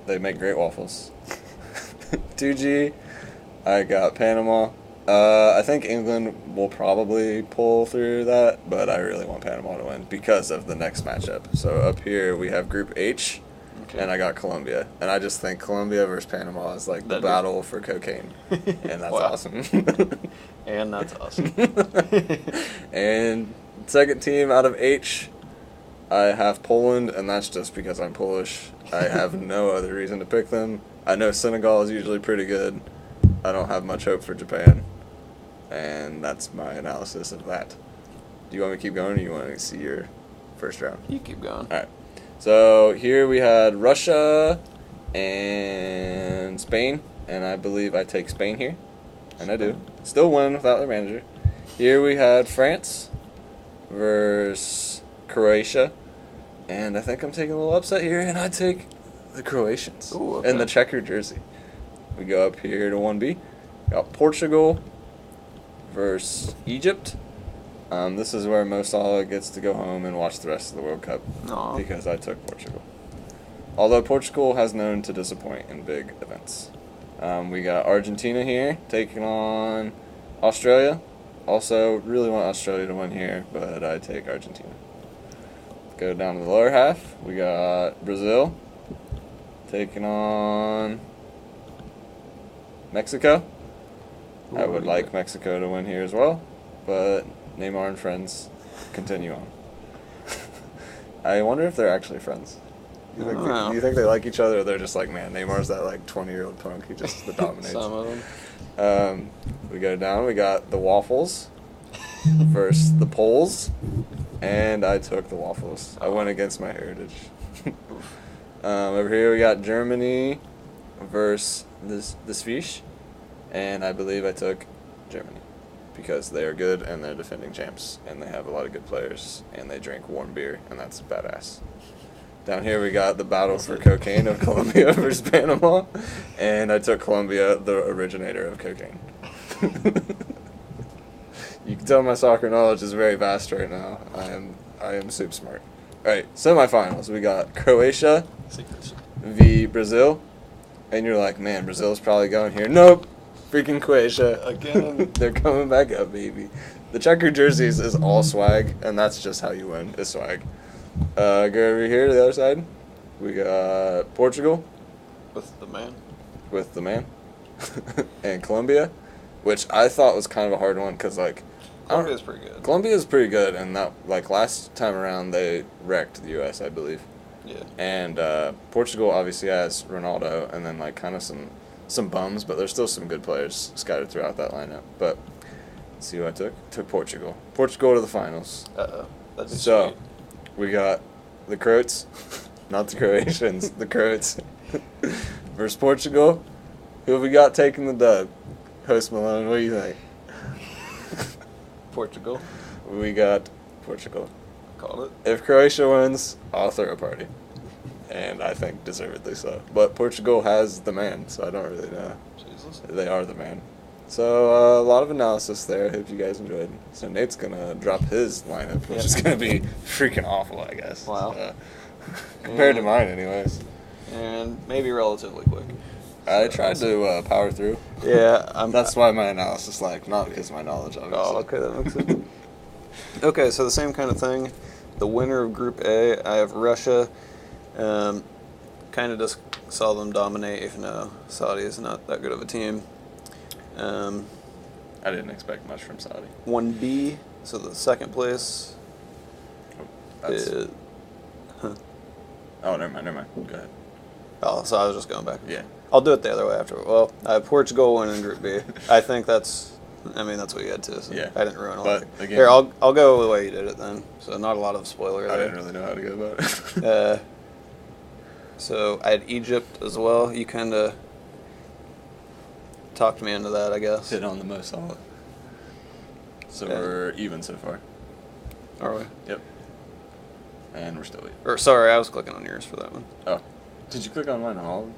They make great waffles. 2G, I got Panama. I think England will probably pull through that, but I really want Panama to win because of the next matchup. So up here, we have Group H. And I got Colombia. And I just think Colombia versus Panama is like the battle for cocaine. And that's awesome. And that's awesome. And second team out of H, I have Poland, and that's just because I'm Polish. I have no other reason to pick them. I know Senegal is usually pretty good. I don't have much hope for Japan. And that's my analysis of that. Do you want me to keep going, or you want to see your first round? You keep going. All right. So here we had Russia and Spain, and I believe I take Spain here, and I do. Still win without their manager. Here we had France versus Croatia, and I think I'm taking a little upset here, and I take the Croatians in the checkered jersey. We go up here to 1B. Got Portugal versus Egypt. This is where Mo Salah gets to go home and watch the rest of the World Cup because I took Portugal. Although Portugal has known to disappoint in big events. We got Argentina here taking on Australia. Also, really want Australia to win here, but I take Argentina. Go down to the lower half. We got Brazil taking on Mexico. I would like Mexico to win here as well, but Neymar and friends continue on. I wonder if they're actually friends. Do you think they like each other, or they're just like, man, Neymar's that like 20-year-old punk. He just dominates. Some of them. We go down. We got the Waffles versus the Poles, and I took the Waffles. I went against my heritage. Over here we got Germany versus the Swiss, and I believe I took Germany because they are good and they're defending champs and they have a lot of good players and they drink warm beer and that's badass. Down here we got the battle for cocaine of Colombia versus Panama, and I took Colombia, the originator of cocaine. You can tell my soccer knowledge is very vast right now. I am super smart. All right, semifinals. We got Croatia v Brazil, and you're like, man, Brazil's probably going here. Nope, freaking Croatia again. They're coming back up, baby. The checkered jerseys is all swag, and that's just how you win. Is swag. Go over here to the other side. We got Portugal With the man. and Colombia, which I thought was kind of a hard one because like Colombia's pretty good. Colombia's pretty good, and that like last time around they wrecked the U.S. I believe. Yeah. And Portugal obviously has Ronaldo, and then like kind of some bums, but there's still some good players scattered throughout that lineup. But let's see who I took. Took Portugal. Portugal to the finals. That'd be So sweet. we got the Croats, not the Croatians, the Croats versus Portugal. Who have we got taking the dub? Host Malone, what do you think? Portugal. We got Portugal. Called it. If Croatia wins, I'll throw a party. And I think deservedly so. But Portugal has the man, so I don't really know. Jesus. They are the man. So a lot of analysis there. I hope you guys enjoyed. So Nate's going to drop his lineup, which is going to be freaking awful, I guess. Wow. Compared to mine, anyways. And maybe relatively quick. I tried to power through. Yeah. That's why my analysis lagged, not because of my knowledge, obviously. Oh, okay, that makes sense. Okay, so the same kind of thing. The winner of Group A, I have Russia. Kind of just saw them dominate, even though Saudi is not that good of a team. I didn't expect much from Saudi. 1B, so the second place is... Oh, never mind. Go ahead. Oh, so I was just going back. Yeah. I'll do it the other way after. Well, I have Portugal winning Group B. I think that's what you had to. So Yeah. I didn't ruin it. But again, here, I'll go the way you did it then. So not a lot of spoiler there. I didn't really know how to go about it. So I had Egypt as well. You kind of talked me into that, I guess. Hit on the most solid. So Yeah. we're even so far. Are we? Yep. And we're still even. Or sorry, I was clicking on yours for that one. Oh. Did you click on mine, Holland?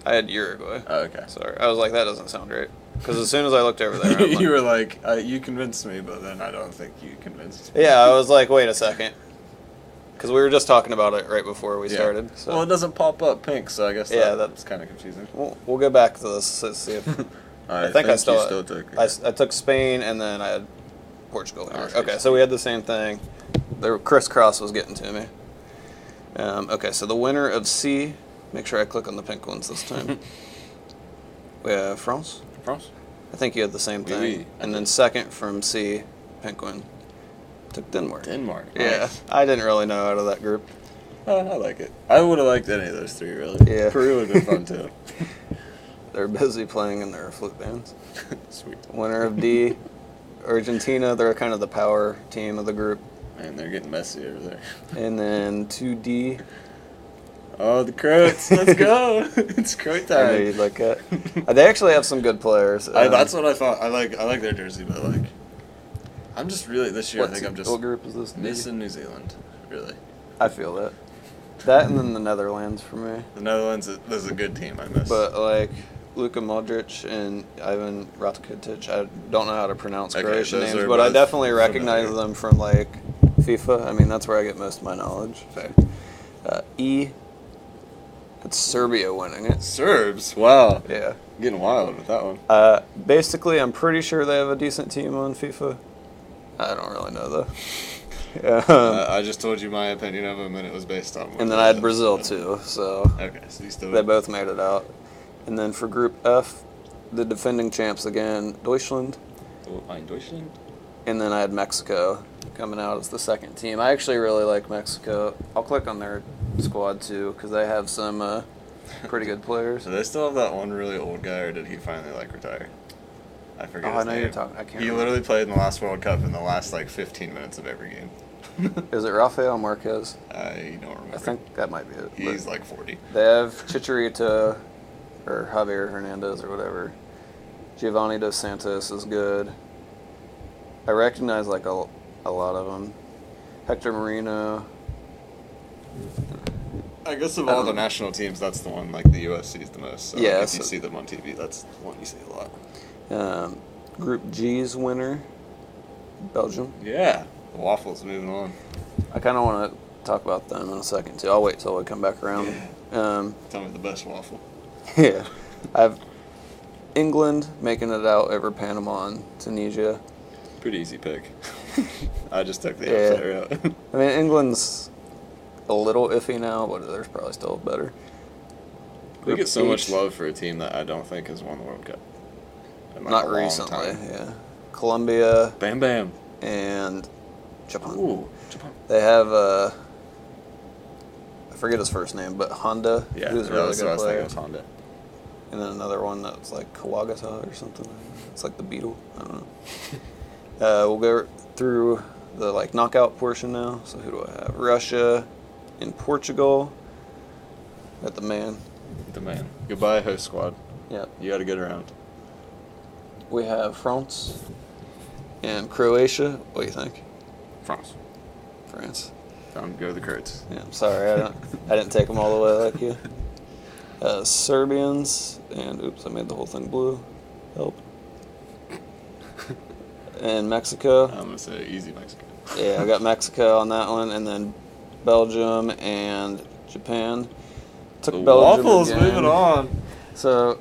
I had Uruguay. Oh, okay. Sorry, I was like, that doesn't sound right. Because as soon as I looked over there, I'm like, You were like, you convinced me, but then I don't think you convinced me. yeah, I was like, wait a second. Because we were just talking about it right before we started. So. Well, it doesn't pop up pink, so I guess that's kind of confusing. We'll go back to this to see if... I think I still took it. I took Spain, and then I had Portugal. Oh, Okay, so we had the same thing. The crisscross was getting to me. Okay, so the winner of C... Make sure I click on the pink ones this time. We have France. France? I think you had the same thing. Oui. And then second from C, pink one. Took Denmark. Denmark. Yeah, Nice. I didn't really know out of that group. I like it. I would have liked any of those three, really. Yeah. Peru would have been fun, too. They're busy playing in their flute bands. Sweet. Winner of D, Argentina. They're kind of the power team of the group. Man, they're getting messy over there. And then 2D. Oh, the Croats. Let's go. It's Croat I know time. you'd like that. They actually have some good players. That's what I thought. I like their jersey, but like, I'm just really this year. I think I'm just what group is this? missing New Zealand. Really, I feel that. That and then the Netherlands for me. the Netherlands is a good team. I miss. But like Luka Modric and Ivan Rakitic, I don't know how to pronounce Okay, Croatian those names, are but I both definitely recognize familiar. them from like FIFA. I mean, that's where I get most of my knowledge. Fair. E. It's Serbia winning it. Serbs. Wow. Yeah. Getting wild with that one. Basically, I'm pretty sure they have a decent team on FIFA. I don't really know though. I just told you my opinion of them, and it was based on. And then I had Brazil too, so okay, so you still. They both made it out. And then for Group F, the defending champs again, Deutschland. Deutschland. And then I had Mexico coming out as the second team. I actually really like Mexico. I'll click on their squad too because they have some pretty good players. Do they still have that one really old guy, or did he finally retire? I forget. Oh, his I know name. you're talking. I can't. He literally played in the last World Cup in the last 15 minutes of every game. Is it Rafael Marquez? I don't remember. I think that might be it. He's 40. They have Chicharito, or Javier Hernandez, or whatever. Giovanni Dos Santos is good. I recognize a lot of them. Hector Marino. I guess of all the national teams, that's the one the U.S. sees the most. So yeah, if you see them on TV, that's the one you see a lot. Group G's winner, Belgium. Yeah, the Waffles moving on. I kind of want to talk about them in a second too. I'll wait till we come back around. Yeah. Tell me the best waffle. Yeah, I have England making it out over Panama and Tunisia. Pretty easy pick. I just took the upsetter out. I mean, England's a little iffy now, but there's probably still better. We get so much love for a team that I don't think has won the World Cup. Not recently, yeah. Colombia. Bam Bam. And Japan. Ooh, Japan. They have, I forget his first name, but Honda, yeah, who's a really good player. It was Honda. And then another one that's Kawagata or something. It's like the Beetle. I don't know. We'll go through the knockout portion now. So who do I have? Russia and Portugal. Got the man. The man. Goodbye, host squad. Yep. You got to get around. We have France and Croatia. What do you think? France. Go the Kurds. Yeah, I'm sorry. I didn't take them all the way like you. Serbians and oops, I made the whole thing blue. Help. And Mexico. I'm gonna say easy Mexico. Yeah, I got Mexico on that one, and then Belgium and Japan. Took the Belgium Waffles again. moving on. So,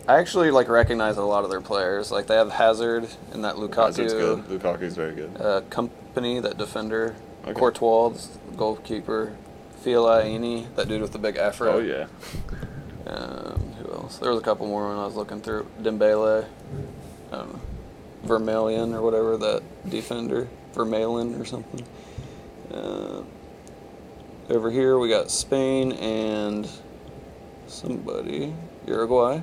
I actually recognize a lot of their players. They have Hazard and that Lukaku. Hazard's good. Lukaku's very good. Company, that defender. Okay. Courtois, the goalkeeper. Fellaini, that dude with the big afro. Oh yeah. Who else? There was a couple more when I was looking through. Dembele. I don't know. Vermaelen or whatever, that defender. Vermaelen or something. Over here we got Spain and somebody. Uruguay.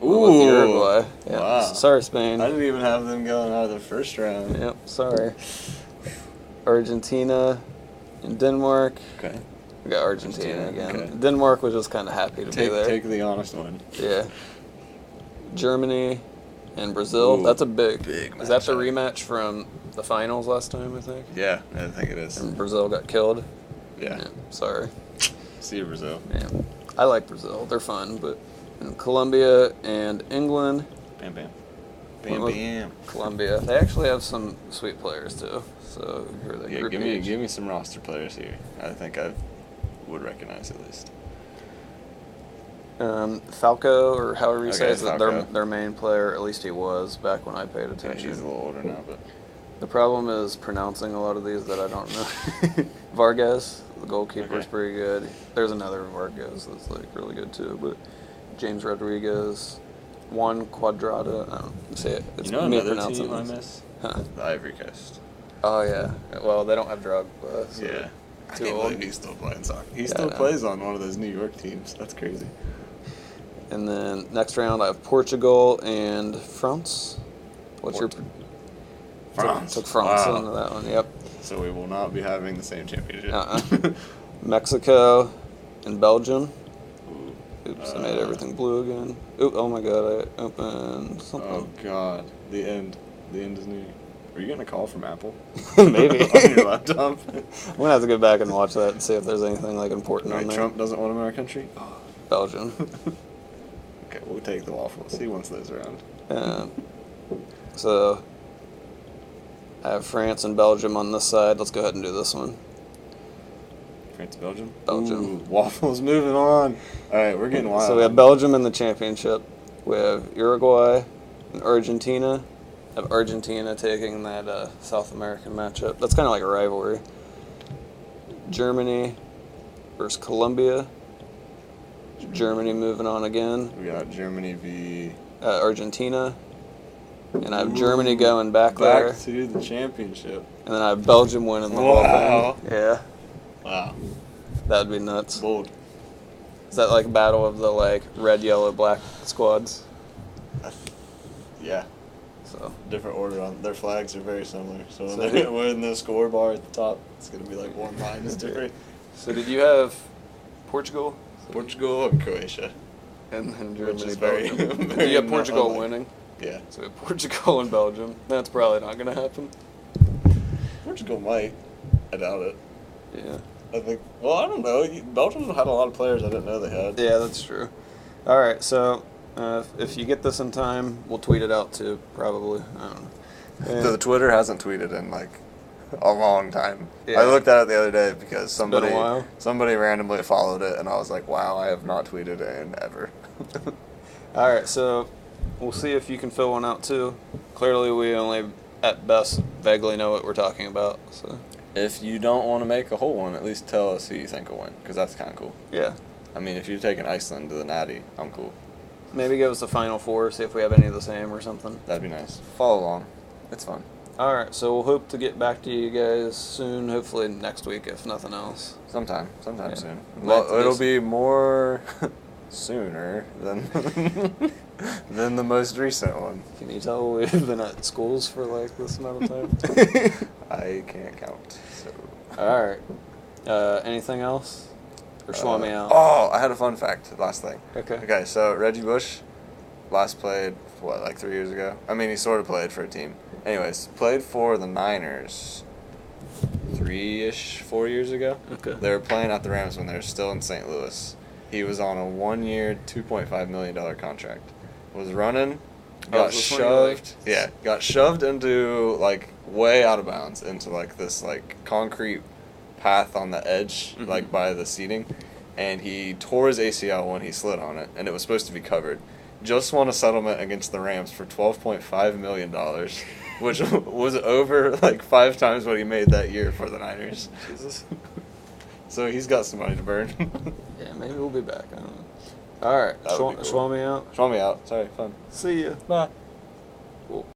Ooh. Uruguay. Yeah. Wow. Sorry, Spain. I didn't even have them going out of the first round. Yep, sorry. Argentina and Denmark. Okay. We got Argentina again. Okay. Denmark was just kind of happy to be there. Take the honest one. Yeah. Germany and Brazil. Ooh, that's a big. Is that the matchup. rematch from the finals last time, I think? Yeah, I think it is. And Brazil got killed. Yeah. Sorry. See you, Brazil. Yeah. I like Brazil. They're fun, but and Colombia and England. Bam bam. Bam bam. Colombia. They actually have some sweet players too. So who are they? Yeah, Group give me some roster players here. I think I would recognize at least. Falco, or however you say it, Falco. their main player. At least he was back when I paid attention. Yeah, she's a little older now, but The problem is pronouncing a lot of these that I don't know. Vargas, the goalkeeper, is pretty good. There's another Vargas that's really good too, but James Rodriguez, Juan Cuadrado. I don't say it. It's me another pronouncing team I this. miss? Huh. The Ivory Coast. Oh yeah. Well, they don't have Drogba. So Yeah. I too can't old. believe he's still playing soccer. He still plays on one of those New York teams. That's crazy. And then next round I have Portugal and France. What's your France? Took France Wow. into that one. Yep. So we will not be having the same championship. Mexico and Belgium. Ooh. Oops, I made everything blue again. Oop, oh my god, I opened something. Oh god, the end. The end is near. Are you getting a call from Apple? Maybe. On your laptop? I'm gonna have to go back and watch that and see if there's anything important on there. Trump doesn't want him in our country? Belgium. Okay, we'll take the Waffles. He wants those around. So I have France and Belgium on this side. Let's go ahead and do this one. France, Belgium? Belgium. Ooh, Waffles moving on. Alright, we're getting wild. So we have Belgium in the championship. We have Uruguay and Argentina. have Argentina taking that South American matchup. That's kind of like a rivalry. Germany versus Colombia. Germany moving on again. We got Germany v. Argentina. And I have Germany going back there. Back to the championship. And then I have Belgium winning the whole thing. Yeah. Wow. That would be nuts. Bold. Is that like a battle of the like red, yellow, black squads? Yeah. So different order on their flags are very similar. So when the score bar at the top, it's gonna be like one line is different. So did you have Portugal? Portugal and Croatia. And then Germany, is very, Belgium. very You have Portugal unlike. winning. Yeah. So we have Portugal and Belgium. That's probably not going to happen. Portugal might. I doubt it. Yeah. I think. Well, I don't know. Belgium had a lot of players I didn't know they had. Yeah, that's true. All right, so if you get this in time, we'll tweet it out too, probably. I don't know. So the Twitter hasn't tweeted in like a long time. Yeah. I looked at it the other day because Been a while. somebody randomly followed it, and I was like, wow, I have not tweeted in ever. All right, so we'll see if you can fill one out too. Clearly, we only, at best, vaguely know what we're talking about. So If you don't want to make a whole one, at least tell us who you think will win, because that's kind of cool. yeah, I mean, if you're taking Iceland to the Natty, I'm cool. maybe give us the final four, see if we have any of the same or something. That'd be nice. Follow along. It's fun. All right, so we'll hope to get back to you guys soon. Hopefully next week, if nothing else. Sometime Yeah. soon. Well, Well, it'll be more sooner than than the most recent one. Can you tell we've been at schools for like this amount of time? I can't count. So. All right. Anything else? Or Schwammy out? Oh, I had a fun fact. Last thing. Okay. Okay, so Reggie Bush last played, what, like 3 years ago? I mean, he sort of played for a team. Anyways, played for the Niners 4 years ago. Okay. They were playing at the Rams when they were still in St. Louis. He was on a 1-year, $2.5 million contract. Was running, got shoved. Yeah, got shoved into, like, way out of bounds into, like, this, like, concrete path on the edge, like, by the seating. And he tore his ACL when he slid on it, and it was supposed to be covered. Just won a settlement against the Rams for $12.5 million, which was over, like, 5 times what he made that year for the Niners. Jesus. So he's got some money to burn. Yeah, maybe we'll be back. I don't know. All right. That would be cool. Schwammy out. Schwammy out. Sorry, fun. See ya. Bye. Cool.